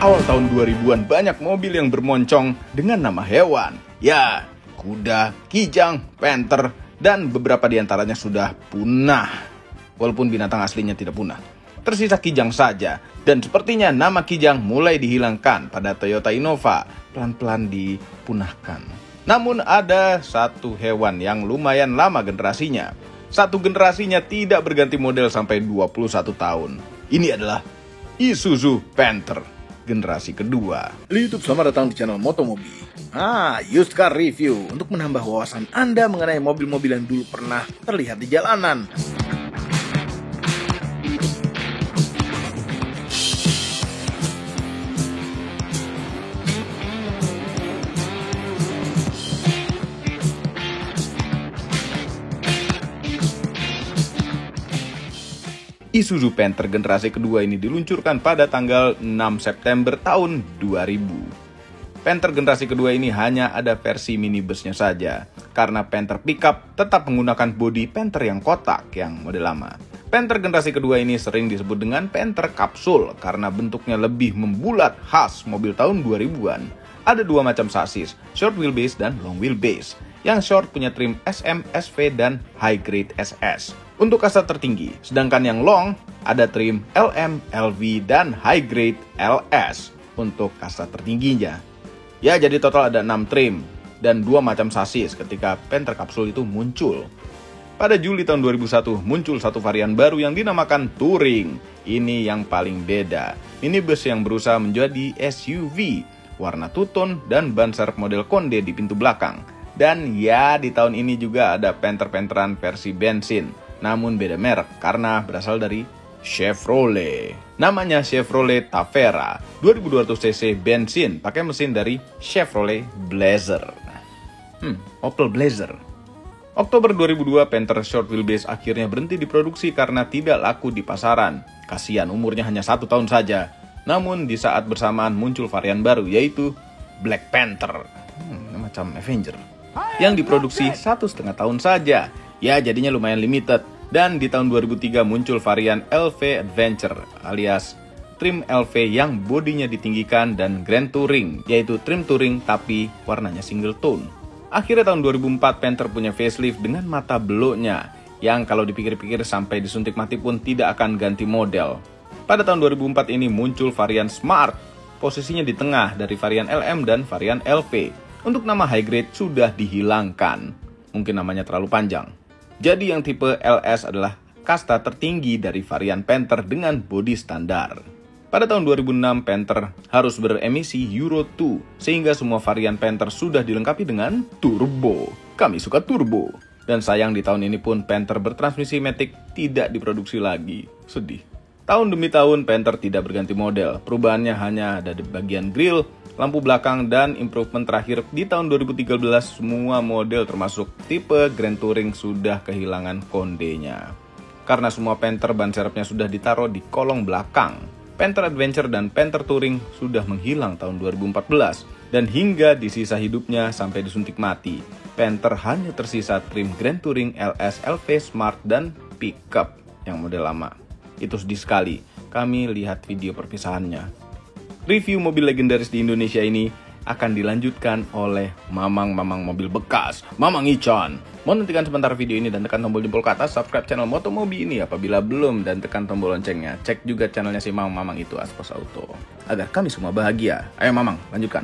Awal tahun 2000-an banyak mobil yang bermoncong dengan nama hewan. Ya, kuda, kijang, panther, dan beberapa diantaranya sudah punah. Walaupun binatang aslinya tidak punah. Tersisa kijang saja, dan sepertinya nama kijang mulai dihilangkan pada Toyota Innova, pelan-pelan dipunahkan. Namun ada satu hewan yang lumayan lama generasinya. Satu generasinya tidak berganti model sampai 21 tahun. Ini adalah Isuzu Panther generasi kedua. YouTube, selamat datang di channel Motomobi. Used car review untuk menambah wawasan Anda mengenai mobil-mobil yang dulu pernah terlihat di jalanan. Isuzu Panther generasi kedua ini diluncurkan pada tanggal 6 September tahun 2000. Panther generasi kedua ini hanya ada versi minibusnya saja, karena Panther pickup tetap menggunakan bodi Panther yang kotak yang model lama. Panther generasi kedua ini sering disebut dengan Panther kapsul karena bentuknya lebih membulat khas mobil tahun 2000-an. Ada dua macam sasis, short wheelbase dan long wheelbase. Yang short punya trim SM, SV, dan high grade SS untuk kasta tertinggi, sedangkan yang long ada trim LM, LV, dan high grade LS untuk kasta tertingginya. Ya, jadi total ada 6 trim dan 2 macam sasis ketika Panther kapsul itu muncul. Pada Juli tahun 2001 muncul satu varian baru yang dinamakan Touring. Ini yang paling beda. Minibus yang berusaha menjadi SUV, warna two-tone dan ban serep model Konde di pintu belakang. Dan ya, di tahun ini juga ada Panther-Pantheran versi bensin, namun beda merek karena berasal dari Chevrolet. Namanya Chevrolet Tavera, 2200cc bensin pakai mesin dari Chevrolet Blazer. Opel Blazer. Oktober 2002, Panther Short Wheelbase akhirnya berhenti diproduksi karena tidak laku di pasaran. Kasihan, umurnya hanya 1 tahun saja. Namun di saat bersamaan muncul varian baru, yaitu Black Panther. Macam Avenger. Yang diproduksi 1,5 tahun saja. Ya, jadinya lumayan limited. Dan di tahun 2003 muncul varian LV Adventure alias trim LV yang bodinya ditinggikan dan Grand Touring, yaitu trim Touring tapi warnanya single tone. Akhirnya tahun 2004 Panther punya facelift dengan mata beloknya yang kalau dipikir-pikir sampai disuntik mati pun tidak akan ganti model. Pada tahun 2004 ini muncul varian Smart, posisinya di tengah dari varian LM dan varian LV. Untuk nama high grade sudah dihilangkan, mungkin namanya terlalu panjang. Jadi yang tipe LS adalah kasta tertinggi dari varian Panther dengan bodi standar. Pada tahun 2006 Panther harus beremisi Euro 2, sehingga semua varian Panther sudah dilengkapi dengan turbo. Kami suka turbo. Dan sayang di tahun ini pun Panther bertransmisi matic tidak diproduksi lagi. Sedih. Tahun demi tahun Panther tidak berganti model. Perubahannya hanya ada di bagian grill, lampu belakang, dan improvement terakhir di tahun 2013 semua model termasuk tipe Grand Touring sudah kehilangan kondenya. Karena semua Panther ban serepnya sudah ditaruh di kolong belakang. Panther Adventure dan Panther Touring sudah menghilang tahun 2014 dan hingga di sisa hidupnya sampai disuntik mati. Panther hanya tersisa trim Grand Touring LS, LV, Smart, dan Pickup yang model lama. Itu sedih sekali. Kami lihat video perpisahannya. Review mobil legendaris di Indonesia ini akan dilanjutkan oleh mamang-mamang mobil bekas, Mamang Ican. Mohon hentikan sebentar video ini dan tekan tombol jempol ke atas, subscribe channel Motomobi ini apabila belum, dan tekan tombol loncengnya. Cek juga channelnya si mamang itu, Aspos Auto, agar kami semua bahagia. Ayo Mamang, lanjutkan.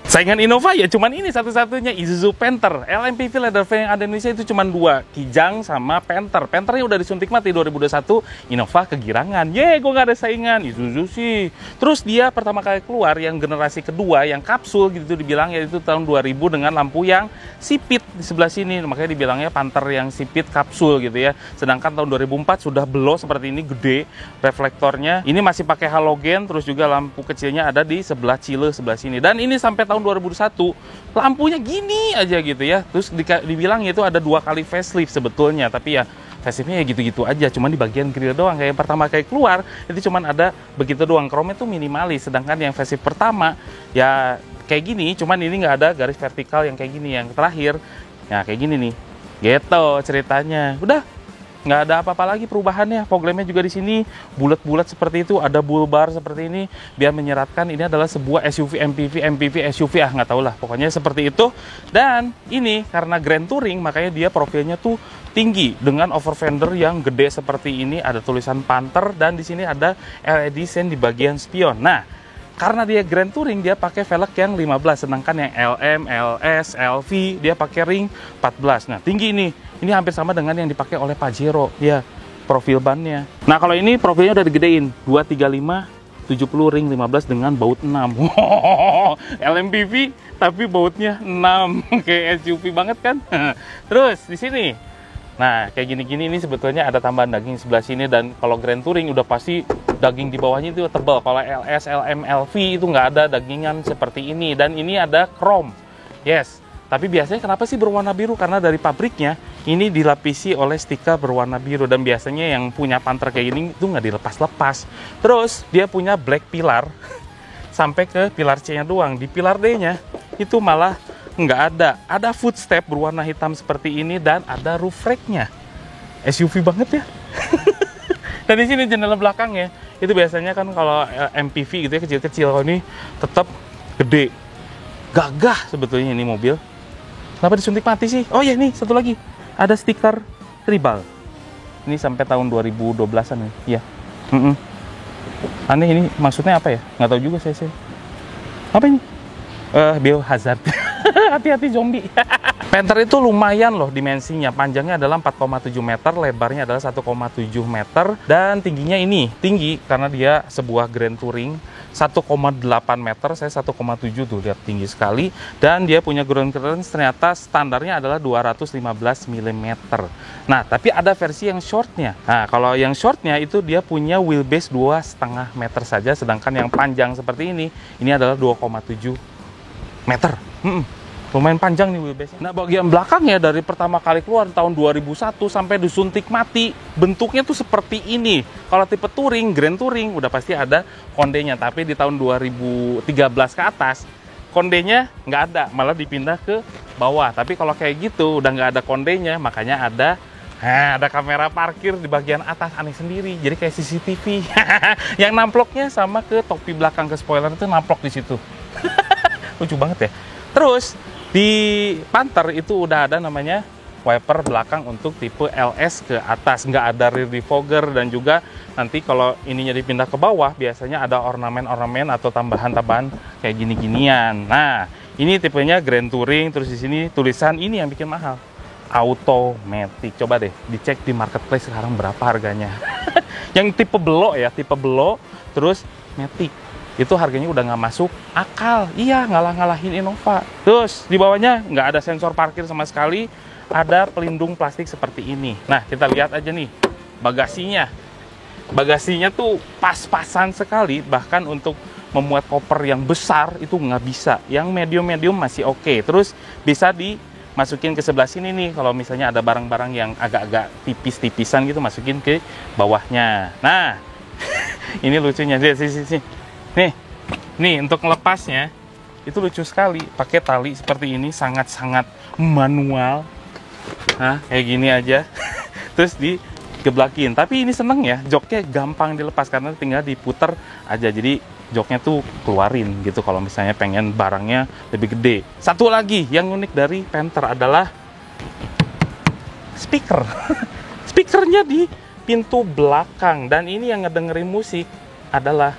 Saingan Innova ya cuman ini satu-satunya, Isuzu Panther. LMPV leather van yang ada di Indonesia itu cuman 2, Kijang sama Panther. Panthernya udah disuntik mati 2021, Innova kegirangan. Gue gak ada saingan, Isuzu sih. Terus dia pertama kali keluar yang generasi kedua, yang kapsul gitu dibilang, yaitu tahun 2000 dengan lampu yang sipit di sebelah sini. Makanya dibilangnya Panther yang sipit kapsul gitu ya. Sedangkan tahun 2004 sudah belok seperti ini, gede reflektornya. Ini masih pakai halogen, terus juga lampu kecilnya ada di sebelah cile sebelah sini. Dan ini sampai tahun 2001 lampunya gini aja gitu ya. Terus dibilang itu ada 2 kali facelift sebetulnya, tapi ya faceliftnya ya gitu-gitu aja, cuman di bagian grill doang. Kayak yang pertama kayak keluar itu cuman ada begitu doang, chrome itu minimalis. Sedangkan yang facelift pertama ya kayak gini, cuman ini nggak ada garis vertikal yang kayak gini. Yang terakhir ya kayak gini nih gitu ceritanya. Udah nggak ada apa-apa lagi perubahannya. Fog lampnya juga di sini bulat-bulat seperti itu, ada bull bar seperti ini biar menyeratkan ini adalah sebuah SUV MPV SUV nggak tahu lah, pokoknya seperti itu. Dan ini karena Grand Touring makanya dia profilnya tuh tinggi dengan over fender yang gede seperti ini, ada tulisan Panther dan di sini ada LED sen di bagian spion. Nah, karena dia Grand Touring, dia pakai velg yang 15, sedangkan yang LM, LS, LV, dia pakai ring 14. Nah, tinggi ini. Ini hampir sama dengan yang dipakai oleh Pajero, ya, profil bannya. Nah, kalau ini profilnya udah digedein, 235, 70 ring 15 dengan baut 6. LMPV, tapi bautnya 6. Kayak SUV banget kan? Terus, di sini. Nah, kayak gini-gini ini sebetulnya ada tambahan daging sebelah sini, dan kalau Grand Touring udah pasti daging di bawahnya itu tebal. Kalau LS, LM, LV itu nggak ada dagingan seperti ini, dan ini ada chrome. Yes, tapi biasanya kenapa sih berwarna biru? Karena dari pabriknya ini dilapisi oleh stiker berwarna biru, dan biasanya yang punya Panther kayak gini itu nggak dilepas-lepas. Terus dia punya black pilar sampai ke pilar C-nya doang. Di pilar D-nya itu malah nggak ada. Ada footstep berwarna hitam seperti ini dan ada roof rack-nya. SUV banget ya. Dan di sini jendela belakangnya itu biasanya kan kalau MPV gitu ya kecil-kecil, kalau ini tetap gede. Gagah sebetulnya ini mobil. Kenapa disuntik mati sih? Oh ya, nih satu lagi. Ada stiker tribal. Ini sampai tahun 2012-an nih. Iya. Aneh ini, maksudnya apa ya? Nggak tahu juga saya. Apa ini? Biohazard. Hati-hati zombie. Panther itu lumayan loh dimensinya. Panjangnya adalah 4,7 meter, lebarnya adalah 1,7 meter, dan tingginya ini tinggi karena dia sebuah Grand Touring 1,8 meter, saya 1,7 tuh, lihat tinggi sekali. Dan dia punya ground clearance ternyata standarnya adalah 215 mm. Nah, tapi ada versi yang shortnya. Nah, kalau yang shortnya itu dia punya wheelbase 2,5 meter saja, sedangkan yang panjang seperti ini adalah 2,7 meter. Lumayan panjang nih wheelbase. Nah, bagian belakangnya dari pertama kali keluar tahun 2001 sampai disuntik mati, bentuknya tuh seperti ini. Kalau tipe Touring, Grand Touring, udah pasti ada kondenya. Tapi di tahun 2013 ke atas, kondenya nggak ada, malah dipindah ke bawah. Tapi kalau kayak gitu, udah nggak ada kondenya, makanya ada kamera parkir di bagian atas, aneh sendiri. Jadi kayak CCTV. Yang namploknya sama ke topi belakang, ke spoiler itu namplok di situ. Lucu banget ya. Terus di Panther itu udah ada namanya wiper belakang untuk tipe LS ke atas, nggak ada rear defogger, dan juga nanti kalau ininya dipindah ke bawah biasanya ada ornamen-ornamen atau tambahan-tambahan kayak gini-ginian. Nah, ini tipenya Grand Touring. Terus di sini tulisan ini yang bikin mahal, automatic. Coba deh dicek di marketplace sekarang berapa harganya. Yang tipe belok ya, tipe belok terus matic itu harganya udah nggak masuk akal. Iya, ngalahin Innova. Terus di bawahnya nggak ada sensor parkir sama sekali, ada pelindung plastik seperti ini. Nah, kita lihat aja nih bagasinya. Bagasinya tuh pas-pasan sekali, bahkan untuk memuat koper yang besar itu nggak bisa. Yang medium-medium masih oke. Terus bisa dimasukin ke sebelah sini nih, kalau misalnya ada barang-barang yang agak-agak tipis-tipisan gitu, masukin ke bawahnya. Nah, ini lucunya, lihat sini. Nih untuk melepasnya itu lucu sekali, pakai tali seperti ini, sangat-sangat manual. Nah, kayak gini aja. Terus digeblakin. Tapi ini seneng ya, joknya gampang dilepas karena tinggal diputer aja. Jadi joknya tuh keluarin gitu kalau misalnya pengen barangnya lebih gede. Satu lagi yang unik dari Panther adalah speaker. Speakernya di pintu belakang, dan ini yang ngedengerin musik adalah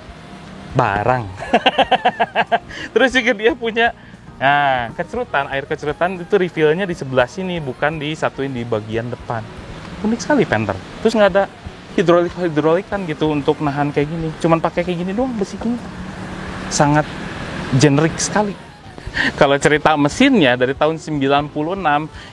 barang. Terus juga dia punya kecerutan, air kecerutan itu refillnya di sebelah sini, bukan disatuin di bagian depan. Unik sekali Panther. Terus nggak ada hidrolikan gitu untuk nahan kayak gini. Cuman pakai kayak gini doang besinya. Sangat generik sekali. Kalau cerita mesinnya dari tahun 96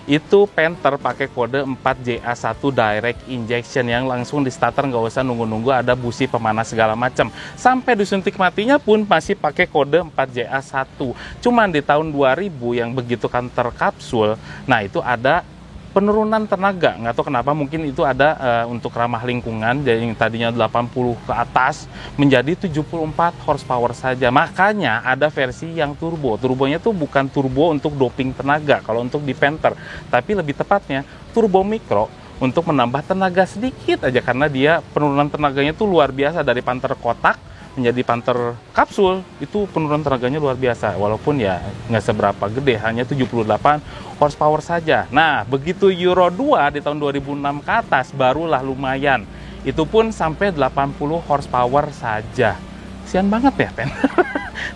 itu Panther pakai kode 4JA1 direct injection yang langsung di starter, nggak usah nunggu-nunggu ada busi pemanas segala macam. Sampai disuntik matinya pun masih pakai kode 4JA1. Cuman di tahun 2000 yang begitu kan terkapsul, nah itu ada penurunan tenaga, nggak tahu kenapa, mungkin itu ada untuk ramah lingkungan, jadi yang tadinya 80 ke atas menjadi 74 horsepower saja. Makanya ada versi yang turbo. Turbonya tuh bukan turbo untuk doping tenaga kalau untuk di Panther, tapi lebih tepatnya turbo mikro untuk menambah tenaga sedikit aja, karena dia penurunan tenaganya tuh luar biasa dari Panther kotak menjadi Panther kapsul. Itu penurunan tenaganya luar biasa, walaupun ya nggak seberapa gede, hanya 78 horsepower saja. Nah, begitu Euro 2 di tahun 2006 ke atas barulah lumayan, itu pun sampai 80 horsepower saja. Kasian banget ya Panther.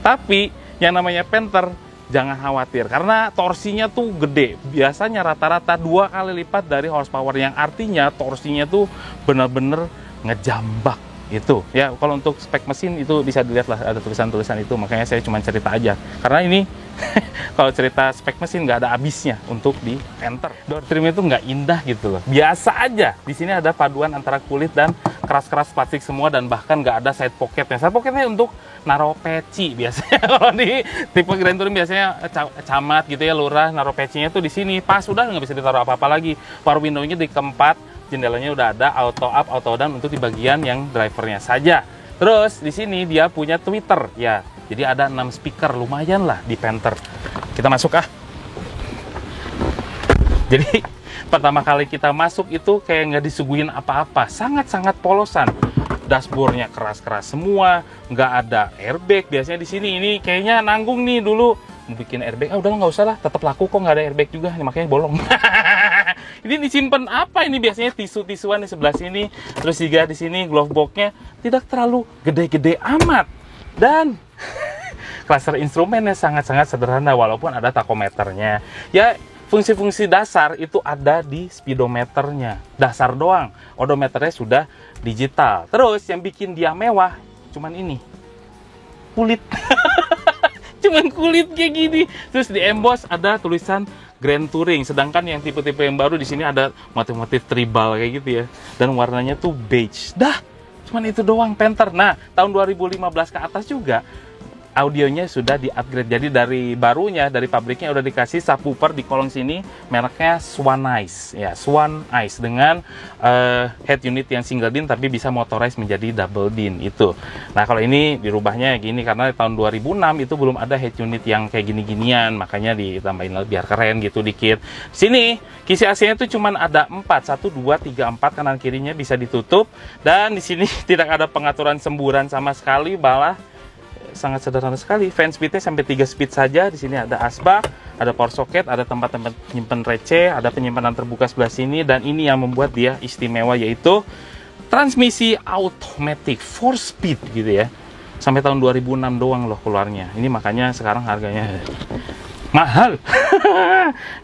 Tapi yang namanya Panther jangan khawatir, karena torsinya tuh gede. Biasanya rata-rata 2 kali lipat dari horsepower, yang artinya torsinya tuh bener-bener ngejambak itu ya. Kalau untuk spek mesin itu bisa dilihat lah, ada tulisan-tulisan itu, makanya saya cuma cerita aja, karena ini kalau cerita spek mesin nggak ada habisnya untuk di Panther. Door trim itu nggak indah gitu loh, biasa aja. Di sini ada paduan antara kulit dan keras-keras plastik semua, dan bahkan nggak ada side pocketnya. Side pocketnya untuk naruh peci biasanya. Kalau di tipe Grand Touring biasanya camat gitu ya, lurah, naruh pecinya tuh di sini. Pas udah nggak bisa ditaruh apa-apa lagi. Power window-nya di keempat, jendelanya udah ada auto up, auto down untuk di bagian yang drivernya saja. Terus di sini dia punya tweeter ya. Jadi ada 6 speaker, lumayan lah di Panther. Kita masuk ah. Jadi pertama kali kita masuk itu kayak nggak disuguhin apa-apa, sangat-sangat polosan. Dashboardnya keras-keras semua, nggak ada airbag. Biasanya di sini ini kayaknya nanggung nih dulu mau bikin airbag. Ah udah nggak usah lah, tetap laku kok, nggak ada airbag juga, makanya bolong. Ini disimpan apa ini? Biasanya tisu-tisuan di sebelah sini, terus juga di sini glove boxnya tidak terlalu gede-gede amat, dan cluster instrumennya sangat-sangat sederhana walaupun ada tachometernya. Ya, fungsi-fungsi dasar itu ada di speedometernya, dasar doang. Odometernya sudah digital. Terus yang bikin dia mewah cuman ini, kulit. Cuman kulit kayak gini. Terus di emboss ada tulisan Grand Touring, sedangkan yang tipe-tipe yang baru di sini ada motif-motif tribal kayak gitu ya, dan warnanya tuh beige. Dah, cuman itu doang Panther. Nah, tahun 2015 ke atas juga audionya sudah di-upgrade. Jadi dari barunya, dari pabriknya udah dikasih subwoofer di kolong sini, mereknya Swannice ya, Swannice dengan head unit yang single din tapi bisa motorized menjadi double din itu. Nah, kalau ini dirubahnya gini karena tahun 2006 itu belum ada head unit yang kayak gini-ginian, makanya ditambahin biar keren gitu dikit. Sini kisi AC-nya itu cuman ada 4, 1 2 3 4, kanan kirinya bisa ditutup, dan di sini tidak ada pengaturan semburan sama sekali, malah sangat sederhana sekali. Fan speednya sampai 3 speed saja. Di sini ada asbak, ada power socket, ada tempat-tempat nyimpen receh, ada penyimpanan terbuka sebelah sini, dan ini yang membuat dia istimewa, yaitu transmisi automatic 4 speed gitu ya. Sampai tahun 2006 doang loh keluarnya. Ini makanya sekarang harganya mahal.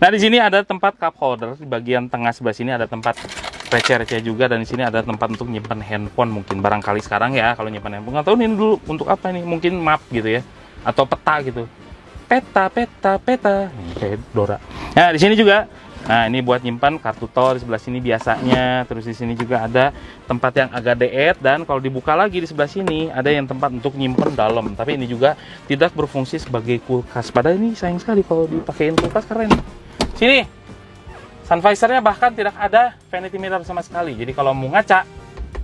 Nah, di sini ada tempat cup holder, di bagian tengah sebelah sini ada tempat receh-receh juga, dan di sini ada tempat untuk nyimpan handphone mungkin barangkali sekarang ya. Kalau nyimpan handphone nggak tahu ini dulu untuk apa, ini mungkin map gitu ya, atau peta gitu, peta kayak Dora. Nah, di sini juga, nah ini buat nyimpan kartu tol di sebelah sini biasanya. Terus di sini juga ada tempat yang agak deet, dan kalau dibuka lagi di sebelah sini ada yang tempat untuk nyimpan dalam, tapi ini juga tidak berfungsi sebagai kulkas. Padahal ini sayang sekali kalau dipakein kulkas, keren. Sini sun visornya bahkan tidak ada vanity mirror sama sekali. Jadi kalau mau ngaca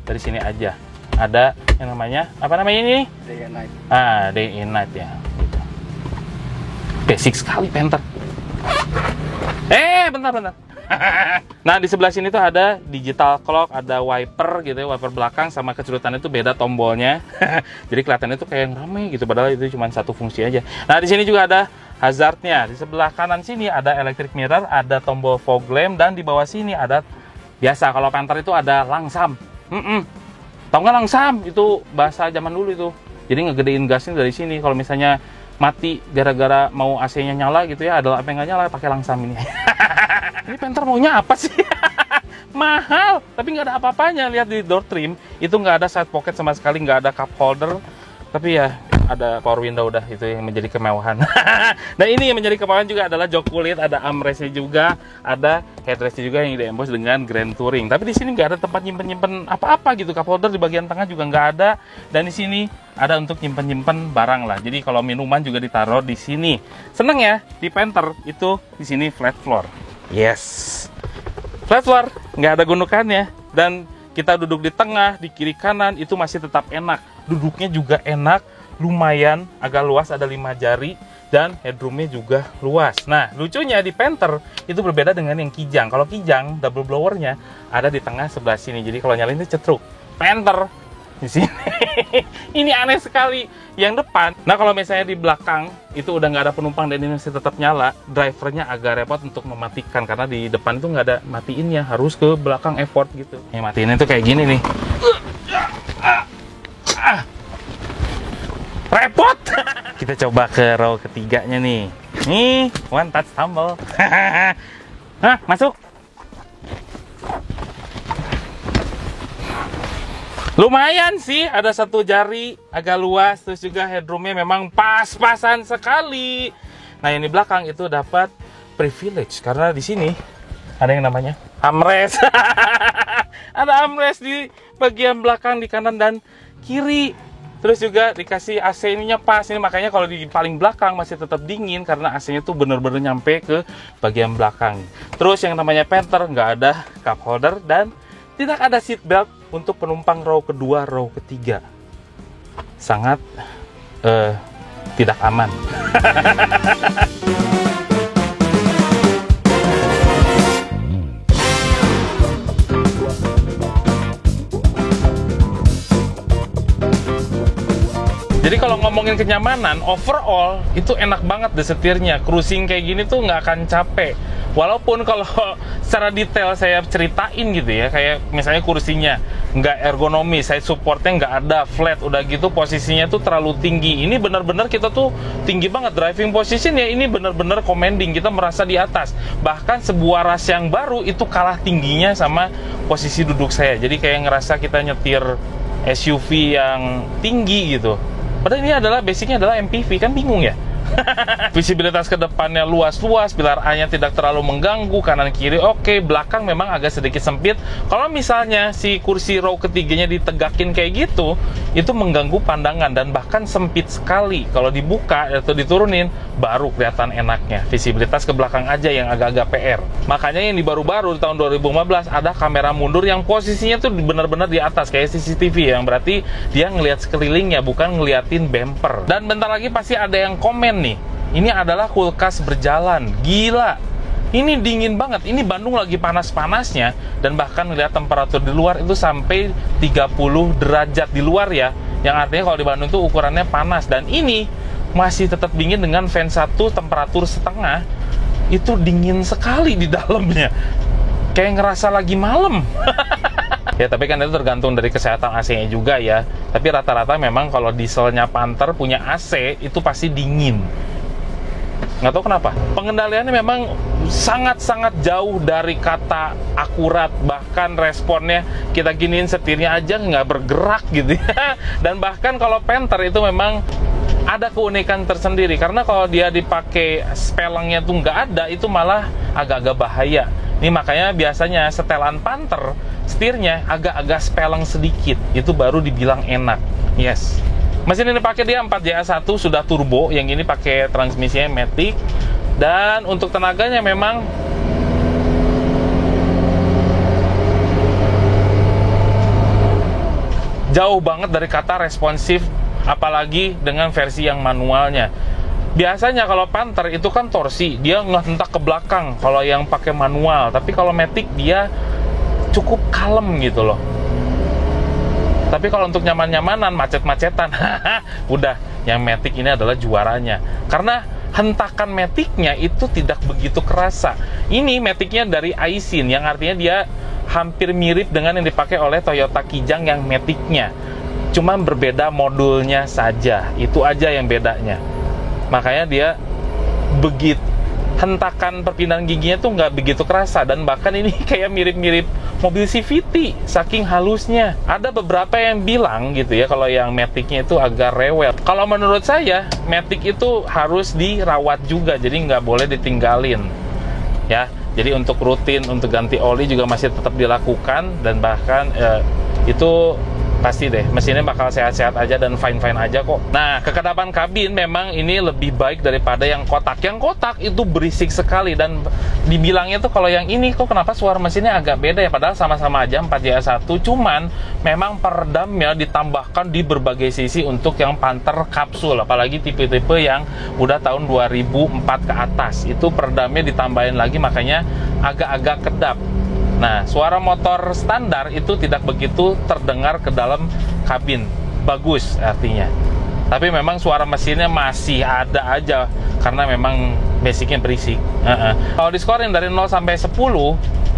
dari sini aja. Ada yang namanya, apa namanya ini? Day and night. Ah, day and night ya. Gitu. Basic sekali Panther. Bentar. Nah, di sebelah sini tuh ada digital clock, ada wiper gitu ya, wiper belakang, sama kecerutan itu beda tombolnya. Jadi kelihatannya tuh kayak yang rame gitu, padahal itu cuma satu fungsi aja. Nah, di sini juga ada hazardnya. Di sebelah kanan sini ada electric mirror, ada tombol fog lamp, dan di bawah sini ada, biasa kalau Panther itu ada langsam. Tahu nggak langsam? Itu bahasa zaman dulu itu. Jadi ngegedein gasnya dari sini. Kalau misalnya mati gara-gara mau AC-nya nyala gitu ya, ada apa yang nggak nyala, pakai langsam ini. Ini Panther maunya apa sih? Mahal, tapi nggak ada apa-apanya. Lihat di door trim itu nggak ada side pocket sama sekali, nggak ada cup holder, tapi ya ada power window, udah itu yang menjadi kemewahan. Nah, ini yang menjadi kemewahan juga adalah jok kulit, ada armrestnya juga, ada headrestnya juga yang di-emboss dengan Grand Touring. Tapi di sini nggak ada tempat nyimpen apa-apa gitu, cup holder di bagian tengah juga nggak ada, dan di sini ada untuk nyimpen barang lah. Jadi kalau minuman juga ditaruh di sini. Seneng ya di Panther itu di sini flat floor. Yes, flat floor, nggak ada gundukannya, dan kita duduk di tengah, di kiri kanan itu masih tetap enak. Duduknya juga enak, lumayan agak luas, ada 5 jari. dan headroomnya juga luas. Nah, lucunya di Panther itu berbeda dengan yang Kijang. Kalau Kijang double blowernya ada di tengah sebelah sini, jadi kalau nyalain itu cetruk. Panther di sini. Ini aneh sekali. Yang depan, nah kalau misalnya di belakang itu udah nggak ada penumpang dan ini masih tetap nyala, drivernya agak repot untuk mematikan karena di depan itu nggak ada matiinnya, harus ke belakang effort gitu. Yang matiin itu kayak gini nih. Repot. Kita coba ke row ketiganya nih. Nih, one touch tumble. Hah, masuk. Lumayan sih, ada 1 jari, agak luas, terus juga headroomnya memang pas-pasan sekali. Nah, yang di belakang itu dapat privilege karena di sini ada yang namanya armrest. Ada armrest di bagian belakang di kanan dan kiri. Terus juga dikasih AC ininya pas, ini makanya kalau di paling belakang masih tetap dingin karena AC-nya tuh bener-bener nyampe ke bagian belakang. Terus yang namanya Panther nggak ada cup holder dan tidak ada seat belt untuk penumpang row kedua, row ketiga. Sangat tidak aman. Jadi kalau ngomongin kenyamanan, overall itu enak banget deh setirnya. Cruising kayak gini tuh nggak akan capek. Walaupun kalau secara detail saya ceritain gitu ya, kayak misalnya kursinya nggak ergonomis, saya supportnya nggak ada, flat, udah gitu posisinya tuh terlalu tinggi. Ini benar-benar kita tuh tinggi banget, driving position ya ini benar-benar commanding, kita merasa di atas. Bahkan sebuah ras yang baru itu kalah tingginya sama posisi duduk saya. Jadi kayak ngerasa kita nyetir SUV yang tinggi gitu. Padahal ini adalah basicnya adalah MPV, kan bingung ya. Visibilitas ke depannya luas-luas, pilar A-nya tidak terlalu mengganggu, kanan kiri oke, belakang memang agak sedikit sempit. Kalau misalnya si kursi row ketiganya ditegakin kayak gitu, itu mengganggu pandangan dan bahkan sempit sekali. Kalau dibuka atau diturunin, baru kelihatan enaknya. Visibilitas ke belakang aja yang agak-agak PR. Makanya yang di baru-baru di tahun 2015 ada kamera mundur yang posisinya tuh benar-benar di atas kayak CCTV, yang berarti dia ngelihat sekelilingnya, bukan ngeliatin bumper. Dan bentar lagi pasti ada yang komen nih, ini adalah kulkas berjalan. Gila, ini dingin banget. Ini Bandung lagi panas-panasnya, dan bahkan ngeliat temperatur di luar itu sampai 30 derajat di luar ya, yang artinya kalau di Bandung itu ukurannya panas. Dan ini masih tetap dingin dengan fan 1 temperatur setengah. Itu dingin sekali di dalamnya, kayak ngerasa lagi malam. Ya tapi kan itu tergantung dari kesehatan AC-nya juga ya. Tapi rata-rata memang kalau dieselnya Panther punya AC itu pasti dingin. Nggak tahu kenapa. Pengendaliannya memang sangat-sangat jauh dari kata akurat. Bahkan responnya kita giniin setirnya aja nggak bergerak gitu ya. Dan bahkan kalau Panther itu memang ada keunikan tersendiri. Karena kalau dia dipakai spelengnya tuh nggak ada, itu malah agak-agak bahaya. Ini makanya biasanya setelan Panther, setirnya agak-agak speleng sedikit. Itu baru dibilang enak. Yes. Mesin ini pakai dia 4JA1 sudah turbo, yang ini pakai transmisinya Matic. Dan untuk tenaganya memang jauh banget dari kata responsif, apalagi dengan versi yang manualnya. Biasanya kalau Panther itu kan torsi, dia ngehentak ke belakang kalau yang pakai manual. Tapi kalau Matic dia cukup kalem gitu loh. Tapi kalau untuk nyaman-nyamanan, macet-macetan, udah, yang Matic ini adalah juaranya. Karena hentakan Matic-nya itu tidak begitu kerasa. Ini Matic-nya dari Aisin, yang artinya dia hampir mirip dengan yang dipakai oleh Toyota Kijang yang Matic-nya. Cuma berbeda modulnya saja, itu aja yang bedanya. Makanya dia begitu, hentakan perpindahan giginya tuh nggak begitu kerasa. Dan bahkan ini kayak mirip-mirip mobil CVT, saking halusnya. Ada beberapa yang bilang gitu ya, kalau yang Matic-nya itu agak rewel. Kalau menurut saya, Matic itu harus dirawat juga, jadi nggak boleh ditinggalin ya. Jadi untuk rutin, untuk ganti oli juga masih tetap dilakukan. Dan bahkan itu Pasti deh, mesinnya bakal sehat-sehat aja dan fine-fine aja kok. Nah, kekedapan kabin memang ini lebih baik daripada yang kotak. Yang kotak itu berisik sekali, dan dibilangnya tuh kalau yang ini kok kenapa suara mesinnya agak beda ya, padahal sama-sama aja 4JA1, cuman memang peredamnya ditambahkan di berbagai sisi untuk yang Panther kapsul, apalagi tipe-tipe yang udah tahun 2004 ke atas. Itu peredamnya ditambahin lagi, makanya agak-agak kedap. Nah, suara motor standar itu tidak begitu terdengar ke dalam kabin. Bagus artinya. Tapi memang suara mesinnya masih ada aja, karena memang basicnya berisik. Kalau diskorin dari 0 sampai 10,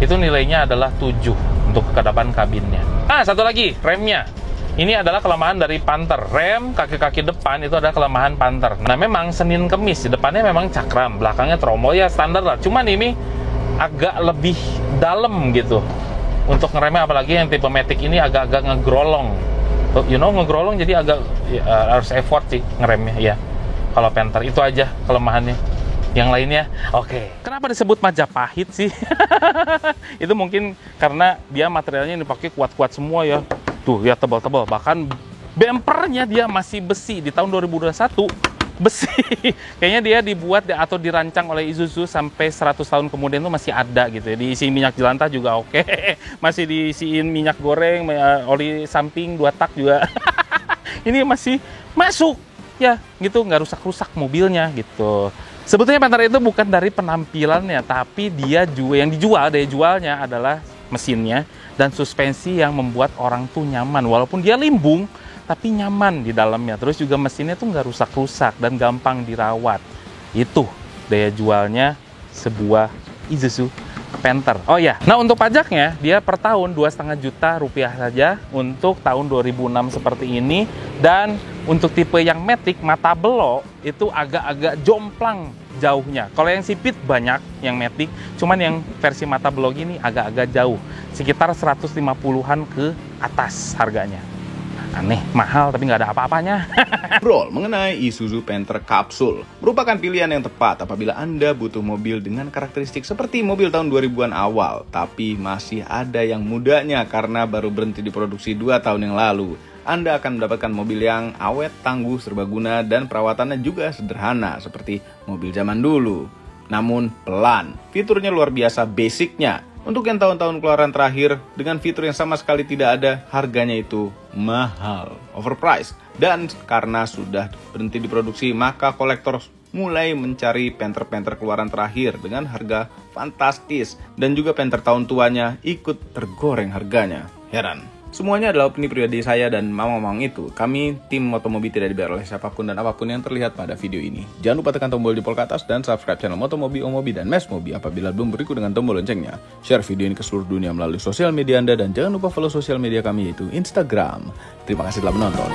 itu nilainya adalah 7 untuk kekedapan kabinnya. Nah, satu lagi, remnya. Ini adalah kelemahan dari Panther. Rem kaki-kaki depan itu adalah kelemahan Panther. Nah, memang Senin Kemis, di depannya memang cakram, belakangnya tromol, ya standar lah. Cuman ini agak lebih dalam gitu untuk ngeremnya, apalagi yang tipe Matic ini agak-agak ngegrolong, ngegrolong, jadi agak harus effort sih ngeremnya ya. Kalau Panther itu aja kelemahannya, yang lainnya oke. Kenapa disebut Majapahit sih? Itu mungkin karena dia materialnya ini pakai kuat-kuat semua ya, tuh ya, tebal-tebal, bahkan bempernya dia masih besi di tahun 2021. Besi, kayaknya dia dibuat atau dirancang oleh Isuzu sampai 100 tahun kemudian tuh masih ada gitu ya. Diisi minyak jelantah juga oke. Masih diisiin minyak goreng, oli samping 2 tak juga. Ini masih masuk ya gitu, nggak rusak-rusak mobilnya gitu. Sebetulnya Panther itu bukan dari penampilannya, tapi dia juga yang dijual, daya jualnya adalah mesinnya dan suspensi yang membuat orang tuh nyaman, walaupun dia limbung tapi nyaman di dalamnya. Terus juga mesinnya tuh nggak rusak-rusak dan gampang dirawat. Itu daya jualnya sebuah Isuzu Panther. Oh ya, nah untuk pajaknya dia per tahun 2,5 juta rupiah saja untuk tahun 2006 seperti ini. Dan untuk tipe yang Matic mata belok itu agak-agak jomplang jauhnya. Kalau yang sipit banyak yang Matic, cuman yang versi mata belok ini agak-agak jauh, sekitar 150-an ke atas harganya. Aneh, mahal, tapi nggak ada apa-apanya. Ngobrol mengenai Isuzu Panther Kapsul merupakan pilihan yang tepat apabila Anda butuh mobil dengan karakteristik seperti mobil tahun 2000-an awal, tapi masih ada yang mudanya karena baru berhenti diproduksi 2 tahun yang lalu. Anda akan mendapatkan mobil yang awet, tangguh, serbaguna, dan perawatannya juga sederhana seperti mobil zaman dulu. Namun pelan, fiturnya luar biasa basicnya. Untuk yang tahun-tahun keluaran terakhir, dengan fitur yang sama sekali tidak ada, harganya itu mahal, overpriced. Dan karena sudah berhenti diproduksi, maka kolektor mulai mencari Panther-Panther keluaran terakhir dengan harga fantastis. Dan juga Panther tahun tuanya ikut tergoreng harganya. Heran. Semuanya adalah opini pribadi saya dan mamang itu. Kami tim Motomobi tidak dibayar oleh siapapun dan apapun yang terlihat pada video ini. Jangan lupa tekan tombol jempol ke atas dan subscribe channel Motomobi, Omobi, dan Mesmobi apabila belum berikut dengan tombol loncengnya. Share video ini ke seluruh dunia melalui sosial media Anda dan jangan lupa follow sosial media kami yaitu Instagram. Terima kasih telah menonton.